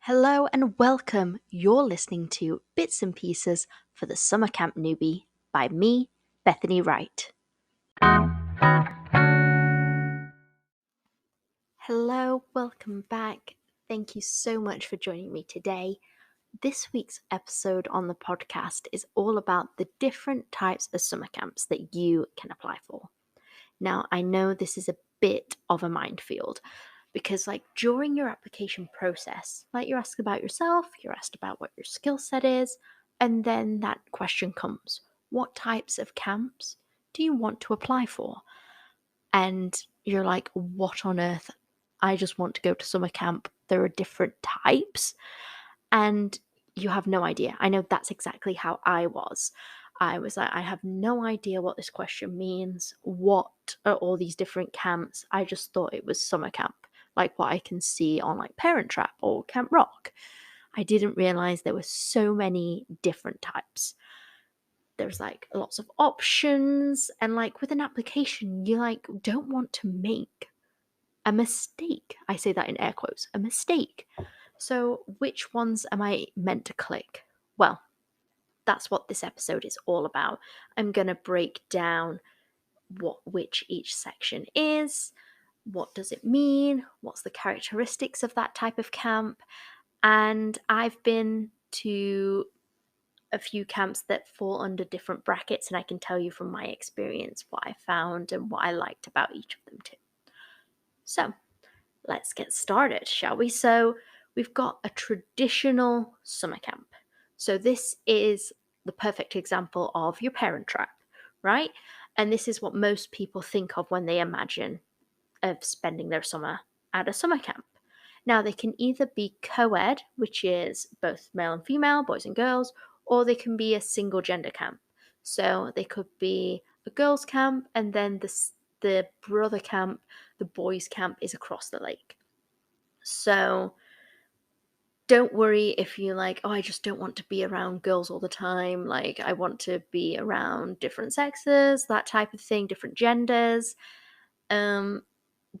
Hello and welcome. You're listening to Bits and Pieces for the Summer Camp Newbie by me, Bethany Wright. Hello, welcome back. Thank you so much for joining me today. This week's episode on the podcast is all about the different types of summer camps that you can apply for. Now, I know this is a bit of a minefield because during your application process, you're asked about yourself, you're asked about what your skill set is, and then that question comes, what types of camps do you want to apply for? And you're like, what on earth? I just want to go to summer camp. There are different types. And you have no idea. I know that's exactly how I was. I was like, I have no idea what this question means. What are all these different camps? I just thought it was summer camp, like what I can see on Parent Trap or Camp Rock. I didn't realize there were so many different types. There's lots of options, and with an application, you don't want to make a mistake. I say that in air quotes, a mistake. So, which ones am I meant to click? Well, that's what this episode is all about. I'm going to break down which each section is, what does it mean, what's the characteristics of that type of camp, and I've been to a few camps that fall under different brackets, and I can tell you from my experience what I found and what I liked about each of them too. So, let's get started, shall we? So, we've got a traditional summer camp. So, this is the perfect example of your Parent Trap, right? And this is what most people think of when they imagine of spending their summer at a summer camp. Now, they can either be co-ed, which is both male and female, boys and girls, or they can be a single gender camp. So they could be a girls' camp, and then the brother camp, the boys' camp, is across the lake. So don't worry if you're like, oh, I just don't want to be around girls all the time. I want to be around different sexes, that type of thing, different genders.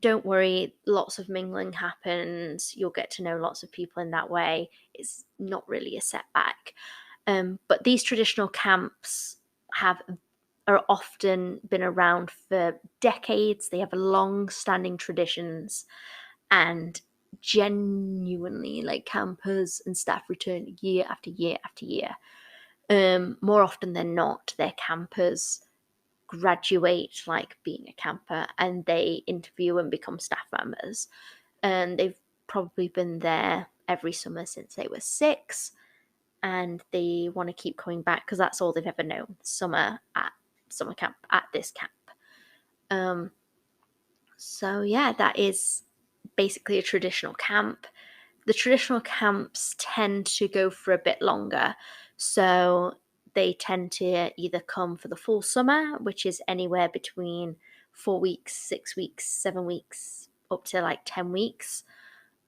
Don't worry, lots of mingling happens. You'll get to know lots of people in that way. It's not really a setback. But these traditional camps are often been around for decades. They have long-standing traditions, and genuinely, campers and staff return year after year after year. More often than not, their campers graduate being a camper, and they interview and become staff members, and they've probably been there every summer since they were 6, and they want to keep coming back because that's all they've ever known, summer camp at this camp. So yeah, that is basically a traditional camp. The traditional camps tend to go for a bit longer, so they tend to either come for the full summer, which is anywhere between 4 weeks, 6 weeks, 7 weeks, up to 10 weeks.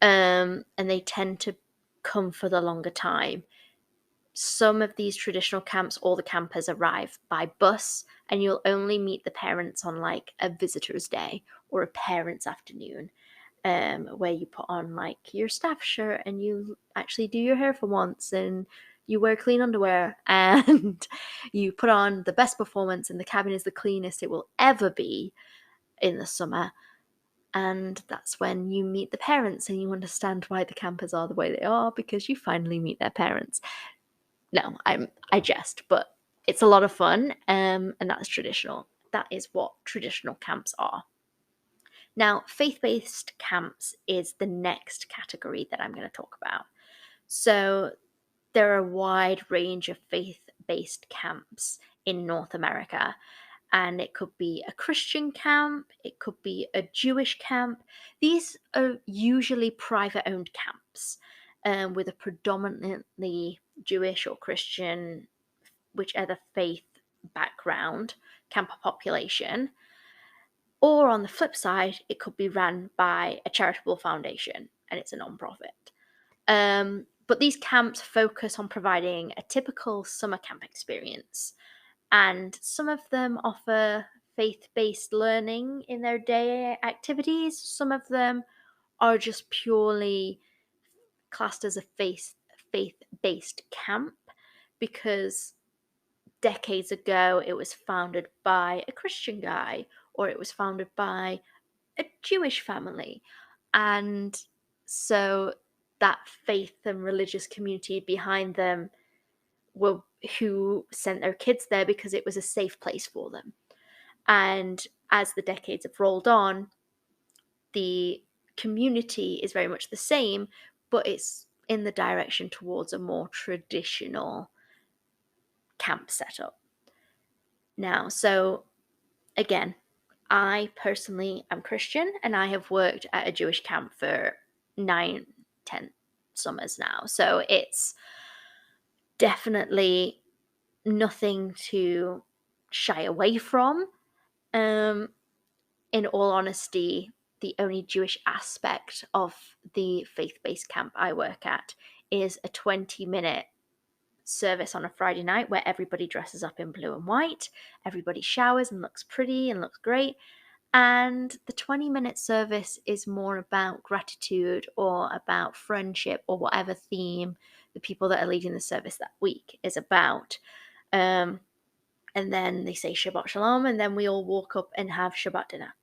And they tend to come for the longer time. Some of these traditional camps, all the campers arrive by bus, and you'll only meet the parents on a visitor's day or a parents' afternoon. Where you put on your staff shirt and you actually do your hair for once, and you wear clean underwear, and you put on the best performance, and the cabin is the cleanest it will ever be in the summer. And that's when you meet the parents and you understand why the campers are the way they are, because you finally meet their parents. No, I jest, but it's a lot of fun, and that's traditional. That is what traditional camps are. Now, faith-based camps is the next category that I'm going to talk about. So there are a wide range of faith-based camps in North America, and it could be a Christian camp, it could be a Jewish camp. These are usually private-owned camps with a predominantly Jewish or Christian, whichever faith background, camper population. Or on the flip side, it could be run by a charitable foundation, and it's a non-profit. But these camps focus on providing a typical summer camp experience, and some of them offer faith-based learning in their day activities. Some of them are just purely classed as a faith-based camp because decades ago it was founded by a Christian guy or it was founded by a Jewish family. And so that faith and religious community behind them were who sent their kids there because it was a safe place for them. And as the decades have rolled on, the community is very much the same, but it's in the direction towards a more traditional camp setup. Now, so again, I personally am Christian and I have worked at a Jewish camp for 9-10 summers now. So it's definitely nothing to shy away from. In all honesty, the only Jewish aspect of the faith-based camp I work at is a 20-minute service on a Friday night where everybody dresses up in blue and white, everybody showers and looks pretty and looks great. And the 20-minute service is more about gratitude or about friendship or whatever theme the people that are leading the service that week is about. And then they say Shabbat Shalom, and then we all walk up and have Shabbat dinner.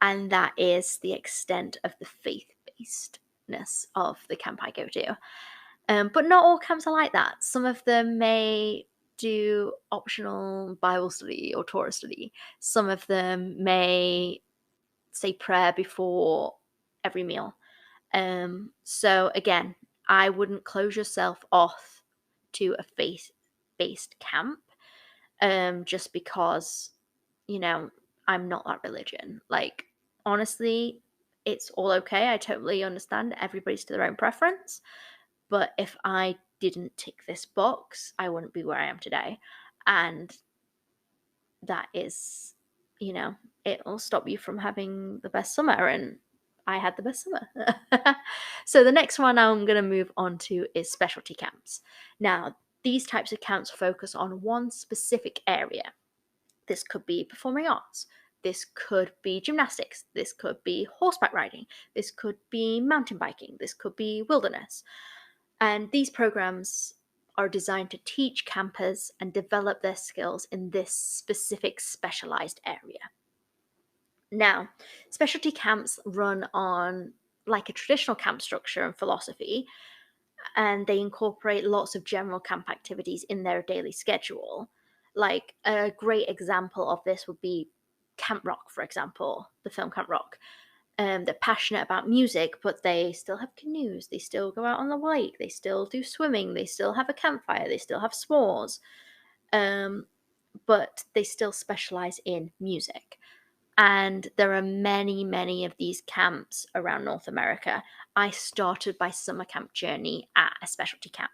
And that is the extent of the faith-basedness of the camp I go to. But not all camps are like that. Some of them may do optional Bible study or Torah study. Some of them may say prayer before every meal. So again, I wouldn't close yourself off to a faith-based camp just because, I'm not that religion. Like, honestly, it's all okay. I totally understand everybody's to their own preference. But if I didn't tick this box, I wouldn't be where I am today. And that is, it'll stop you from having the best summer. And I had the best summer. So the next one I'm going to move on to is specialty camps. Now, these types of camps focus on one specific area. This could be performing arts. This could be gymnastics. This could be horseback riding. This could be mountain biking. This could be wilderness. And these programs are designed to teach campers and develop their skills in this specific specialized area. Now, specialty camps run on like a traditional camp structure and philosophy, and they incorporate lots of general camp activities in their daily schedule. Like a great example of this would be Camp Rock, for example, the film Camp Rock. They're passionate about music, but they still have canoes, they still go out on the lake, they still do swimming, they still have a campfire, they still have s'mores, but they still specialize in music. And there are many, many of these camps around North America. I started my summer camp journey at a specialty camp.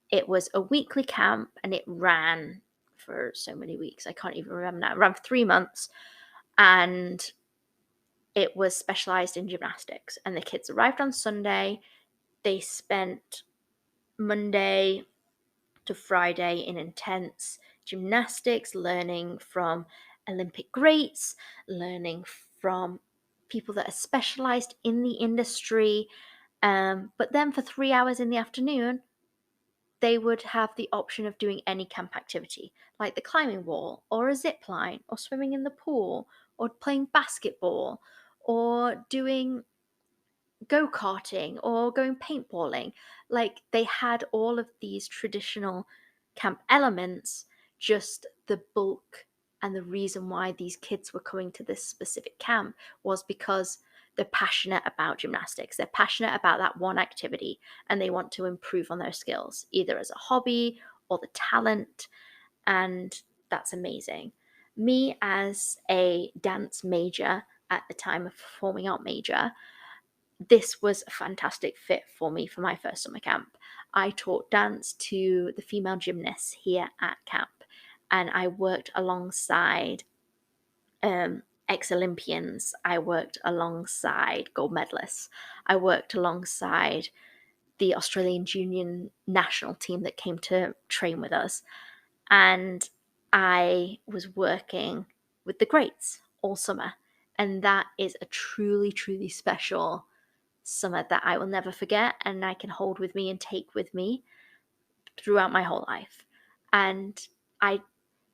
It was a weekly camp and it ran for so many weeks. I can't even remember now. It ran for 3 months and it was specialized in gymnastics. And the kids arrived on Sunday. They spent Monday to Friday in intense gymnastics, learning from Olympic greats, learning from people that are specialized in the industry. But then for 3 hours in the afternoon, they would have the option of doing any camp activity, like the climbing wall, or a zip line, or swimming in the pool, or playing basketball, or doing go-karting, or going paintballing. Like, they had all of these traditional camp elements, just the bulk and the reason why these kids were coming to this specific camp was because they're passionate about gymnastics. They're passionate about that one activity and they want to improve on their skills, either as a hobby or the talent. And that's amazing. Me, as a dance major at the time, of performing art major, this was a fantastic fit for me for my first summer camp. I taught dance to the female gymnasts here at camp, and I worked alongside ex-Olympians. I worked alongside gold medalists. I worked alongside the Australian junior national team that came to train with us. And I was working with the greats all summer. And that is a truly, truly special summer that I will never forget and I can hold with me and take with me throughout my whole life. And I,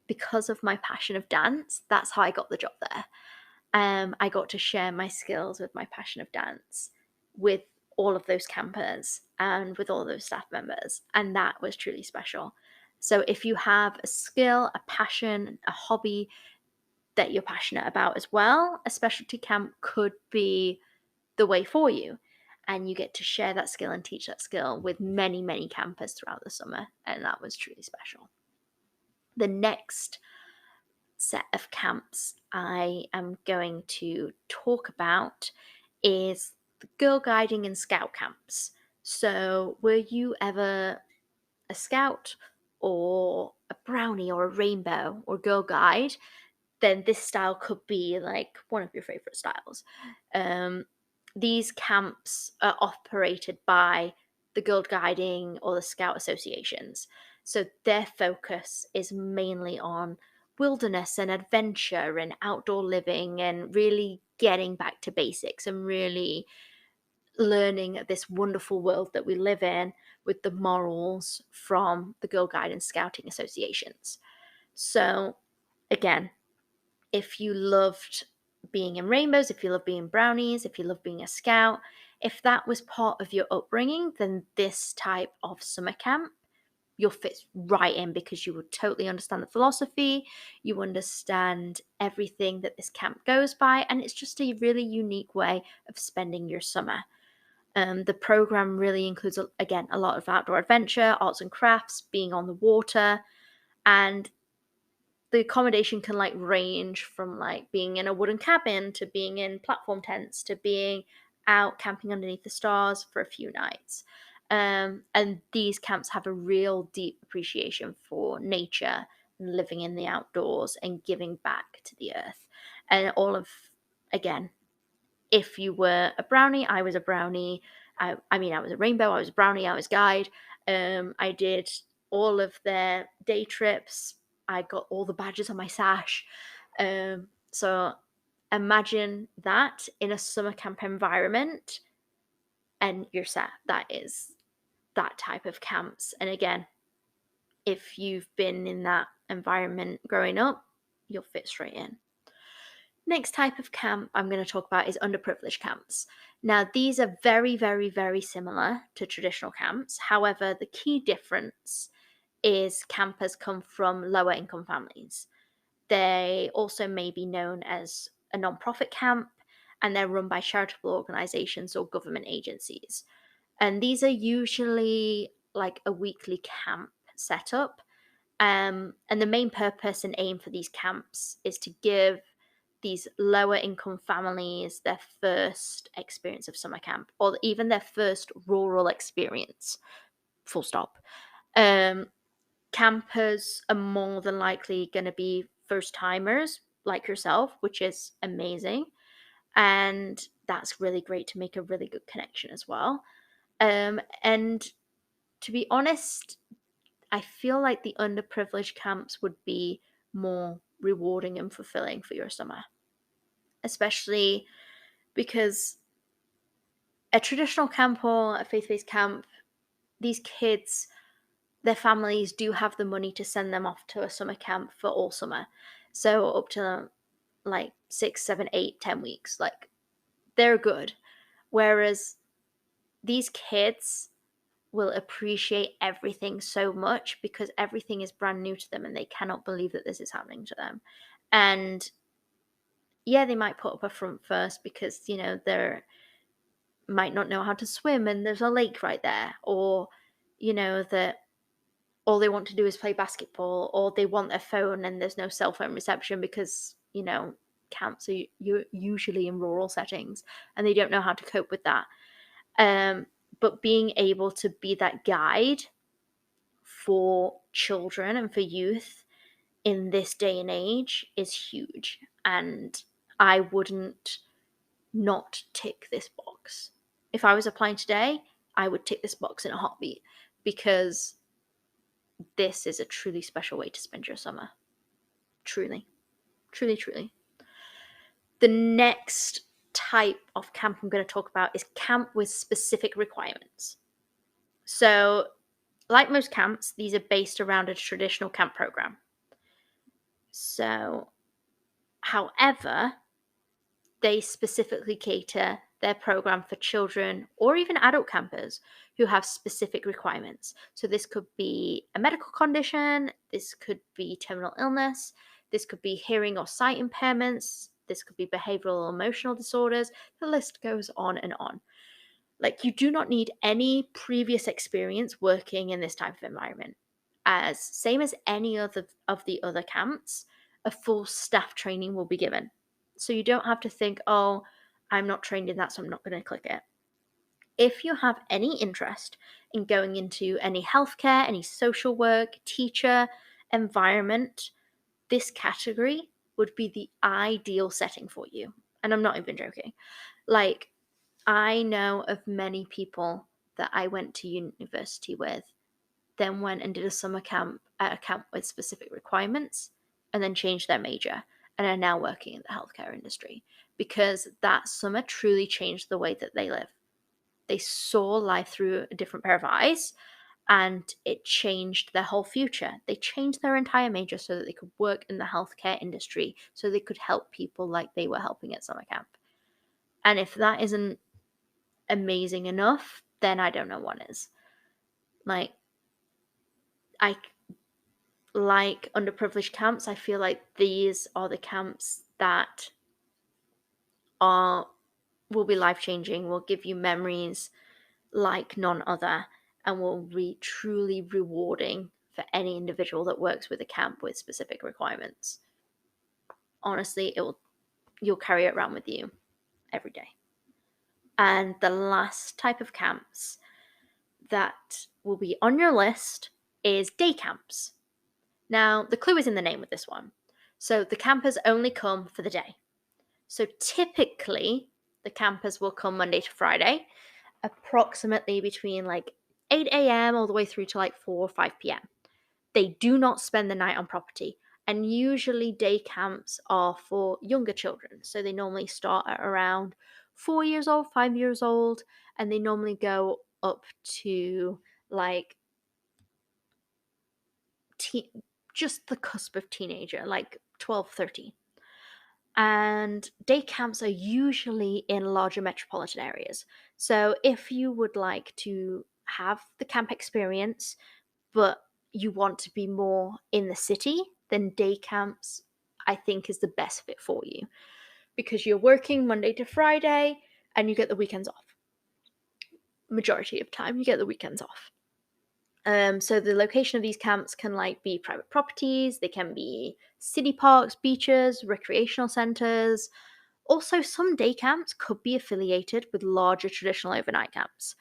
because of my passion of dance, that's how I got the job there. I got to share my skills with my passion of dance with all of those campers and with all those staff members. And that was truly special. So if you have a skill, a passion, a hobby that you're passionate about as well, a specialty camp could be the way for you. And you get to share that skill and teach that skill with many, many campers throughout the summer. And that was truly special. The next set of camps I am going to talk about is the girl guiding and scout camps. So, were you ever a scout or a brownie or a rainbow or girl guide? Then this style could be like one of your favorite styles. Um, these camps are operated by the Girl Guiding or the Scout associations. So their focus is mainly on wilderness and adventure and outdoor living and really getting back to basics and really learning this wonderful world that we live in with the morals from the Girl Guide and Scouting associations. So, again, if you loved being in rainbows, if you love being brownies, if you love being a scout, if that was part of your upbringing, then this type of summer camp, you'll fit right in because you would totally understand the philosophy, you understand everything that this camp goes by, and it's just a really unique way of spending your summer. The program really includes, again, a lot of outdoor adventure, arts and crafts, being on the water, and the accommodation can like range from like being in a wooden cabin to being in platform tents to being out camping underneath the stars for a few nights. And these camps have a real deep appreciation for nature and living in the outdoors and giving back to the earth. And all of, again, if you were a brownie, I was a brownie. I was a rainbow, I was a brownie, I was guide. I did all of their day trips. I got all the badges on my sash. So imagine that in a summer camp environment, and you're set. That is that type of camps. And again, if you've been in that environment growing up, you'll fit straight in. Next type of camp I'm going to talk about is underprivileged camps. Now, these are very, very, very similar to traditional camps. However, the key difference is campers come from lower income families. They also may be known as a non-profit camp, and they're run by charitable organizations or government agencies. And these are usually like a weekly camp setup. And the main purpose and aim for these camps is to give these lower income families their first experience of summer camp or even their first rural experience, full stop. Um, Campers are more than likely going to be first timers like yourself, which is amazing. And that's really great to make a really good connection as well. And to be honest, I feel like the underprivileged camps would be more rewarding and fulfilling for your summer, especially because a traditional camp or a faith-based camp, these kids, their families do have the money to send them off to a summer camp for all summer. So up to like 6, 7, 8, 10 weeks. Like they're good. Whereas these kids will appreciate everything so much because everything is brand new to them and they cannot believe that this is happening to them. And yeah, they might put up a front first because, they're might not know how to swim and there's a lake right there, or that all they want to do is play basketball, or they want their phone and there's no cell phone reception because camps are you're usually in rural settings and they don't know how to cope with that. But being able to be that guide for children and for youth in this day and age is huge, and I wouldn't not tick this box. If I was applying today, I would tick this box in a heartbeat because this is a truly special way to spend your summer. Truly, truly, truly. The next type of camp I'm going to talk about is camp with specific requirements. So, like most camps, these are based around a traditional camp program. So, however, they specifically cater their program for children or even adult campers who have specific requirements. So, this could be a medical condition, this could be terminal illness, this could be hearing or sight impairments, this could be behavioral or emotional disorders. The list goes on and on. Like, you do not need any previous experience working in this type of environment. As same as any other of the other camps, a full staff training will be given. So you don't have to think, oh, I'm not trained in that, so I'm not going to click it. If you have any interest in going into any healthcare, any social work, teacher, environment, this category would be the ideal setting for you. And I'm not even joking. Like, I know of many people that I went to university with, then went and did a summer camp at a camp with specific requirements, and then changed their major and are now working in the healthcare industry because that summer truly changed the way that they live. They saw life through a different pair of eyes, and it changed their whole future. They changed their entire major so that they could work in the healthcare industry, so they could help people like they were helping at summer camp. And if that isn't amazing enough, then I don't know what is. Like, I like underprivileged camps. I feel like these are the camps that will be life-changing, will give you memories like none other, and will be truly rewarding for any individual that works with a camp with specific requirements. Honestly, you'll carry it around with you every day. And the last type of camps that will be on your list is day camps. Now, the clue is in the name with this one. So the campers only come for the day. So typically, the campers will come Monday to Friday, approximately between like 8 a.m. all the way through to like 4 or 5 p.m. They do not spend the night on property. And usually day camps are for younger children. So they normally start at around 4 years old, 5 years old, and they normally go up to like just the cusp of teenager, like 12, 13. And day camps are usually in larger metropolitan areas. So if you would like to have the camp experience, but you want to be more in the city, then day camps, I think, is the best fit for you because you're working Monday to Friday and you get the weekends off. Majority of time, you get the weekends off. So the location of these camps can like be private properties, they can be city parks, beaches, recreational centers. Also, some day camps could be affiliated with larger traditional overnight camps.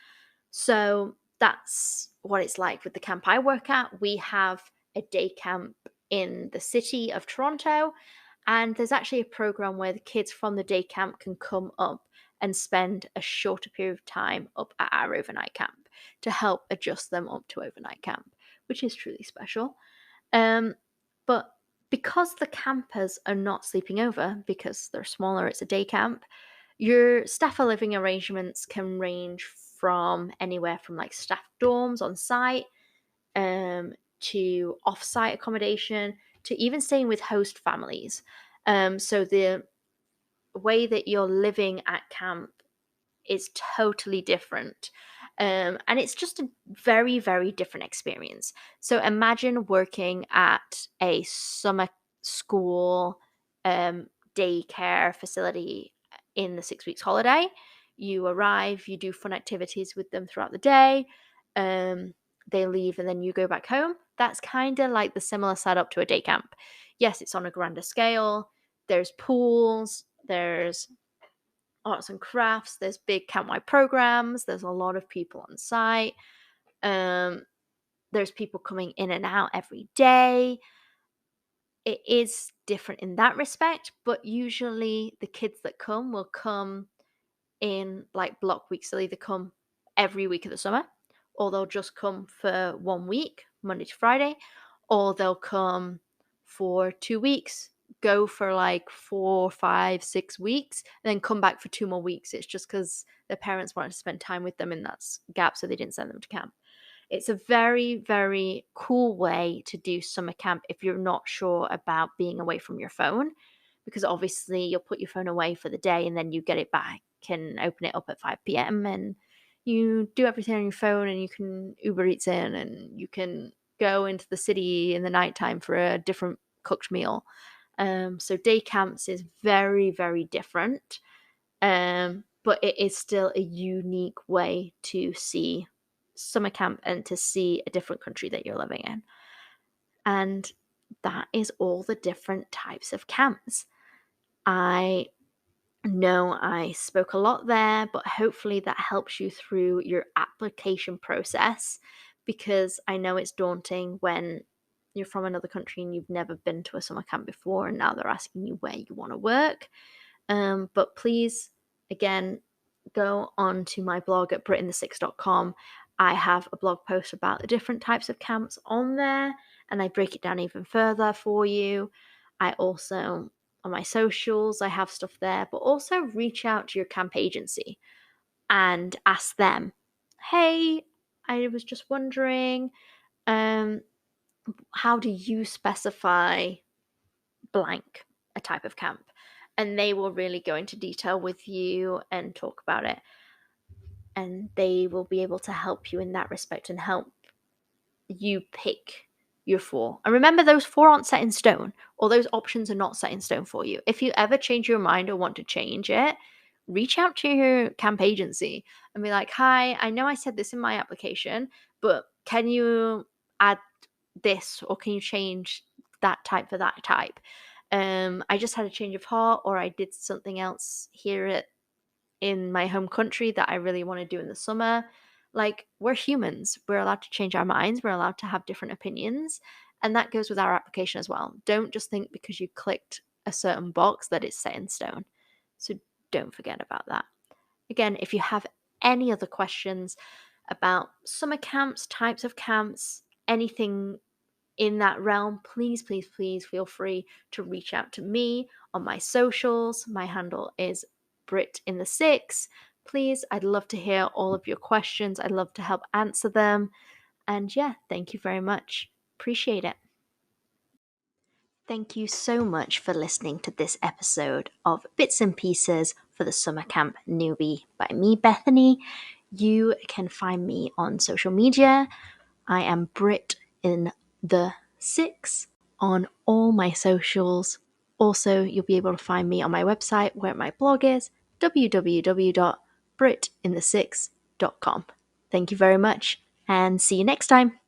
So that's what it's like with the camp I work at. We have a day camp in the city of Toronto, and there's actually a program where the kids from the day camp can come up and spend a shorter period of time up at our overnight camp to help adjust them up to overnight camp, which is truly special. But because the campers are not sleeping over, because they're smaller, it's a day camp, your staff living arrangements can range from anywhere from like staff dorms on site to off-site accommodation to even staying with host families. So the way that you're living at camp is totally different. And it's just a very, very different experience. So imagine working at a summer school daycare facility in the 6 weeks holiday. You arrive, you do fun activities with them throughout the day. They leave and then you go back home. That's kind of like the similar setup to a day camp. Yes, it's on a grander scale. There's pools, there's arts and crafts, there's big camp-wide programs, there's a lot of people on site. There's people coming in and out every day. It is different in that respect, but usually the kids that come will come in like block weeks. They'll either come every week of the summer, or they'll just come for 1 week, Monday to Friday, or they'll come for 2 weeks, go for like 4, 5, 6 weeks and then come back for 2 more weeks. It's just because their parents wanted to spend time with them in that gap, so they didn't send them to camp. It's a very, very cool way to do summer camp if you're not sure about being away from your phone, because obviously you'll put your phone away for the day and then you get it back and open it up at 5 p.m. and you do everything on your phone, and you can Uber Eats in, and you can go into the city in the nighttime for a different cooked meal. So day camps is very, very different, but it is still a unique way to see summer camp and to see a different country that you're living in. And that is all the different types of camps. I know I spoke a lot there, but hopefully that helps you through your application process, because I know it's daunting when you're from another country and you've never been to a summer camp before, and now they're asking you where you want to work. But please, again, go on to my blog at britinthesix.com. I have a blog post about the different types of camps on there, and I break it down even further for you. I also, on my socials, I have stuff there, but also reach out to your camp agency and ask them, hey, I was just wondering, how do you specify blank a type of camp? And they will really go into detail with you and talk about it. And they will be able to help you in that respect and help you pick your 4. And remember, those 4 aren't set in stone, or those options are not set in stone for you. If you ever change your mind or want to change it, reach out to your camp agency and be like, hi, I know I said this in my application, but can you add this, or can you change that type for that type? I just had a change of heart, or I did something else here in my home country that I really want to do in the summer. Like, we're humans. We're allowed to change our minds. We're allowed to have different opinions. And that goes with our application as well. Don't just think because you clicked a certain box that it's set in stone. So don't forget about that. Again, if you have any other questions about summer camps, types of camps, anything in that realm, please, please, please feel free to reach out to me on my socials. My handle is Brit in the 6. Please, I'd love to hear all of your questions. I'd love to help answer them. And yeah, thank you very much. Appreciate it. Thank you so much for listening to this episode of Bits and Pieces for the Summer Camp Newbie by me, Bethany. You can find me on social media. I am Brit in the 6 on all my socials. Also, you'll be able to find me on my website where my blog is, www.britin the6.com. Thank you very much, and see you next time.